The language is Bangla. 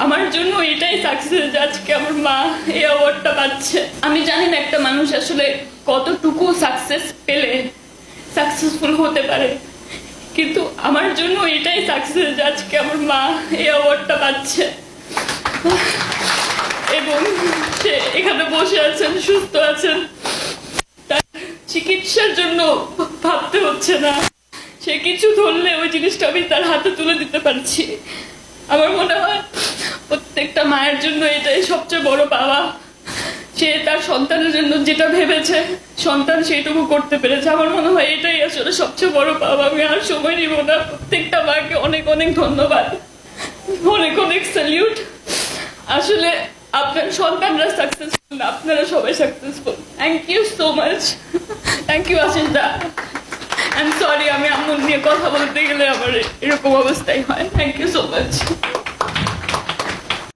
আমার জন্য এটাই সাকসেস যে আজকে আমার মা এই অ্যাওয়ার্ডটা পাচ্ছে। আমি জানি না একটা মানুষ আসলে কতটুকু সাকসেস পেলে সাকসেসফুল হতে পারে, কিন্তু আমার জন্য এটাই সাকসেস যে আজকে আমার মা এই অ্যাওয়ার্ডটা পাচ্ছে এবং সে এখানে বসে আছেন, সুস্থ আছেন, তার চিকিৎসার জন্য ভাবতে হচ্ছে না, সে কিছু ধরলে ওই জিনিসটা আমি তার হাতে তুলে দিতে পারছি। আমার মনে হয় প্রত্যেকটা মায়ের জন্য এটাই সবচেয়ে বড় পাওয়া। সে তার সন্তানের জন্য যেটা ভেবেছে সন্তান সেইটুকু করতে পেরেছে। আমার মনে হয় এটাই আসলে সবচেয়ে বড় পাওয়া। আমি আর সময় নিব না। প্রত্যেকটা মাকে অনেক অনেক ধন্যবাদ, অনেক অনেক স্যালিউট। আসলে আপনার সন্তানরা সাকসেসফুল না, আপনারা সবাই successful. Thank you so much. Thank you Ashis da. I am sorry, আমি আম্মু নিয়ে কথা বলতে গেলে আমার এরকম অবস্থাই হয়। Thank you so much.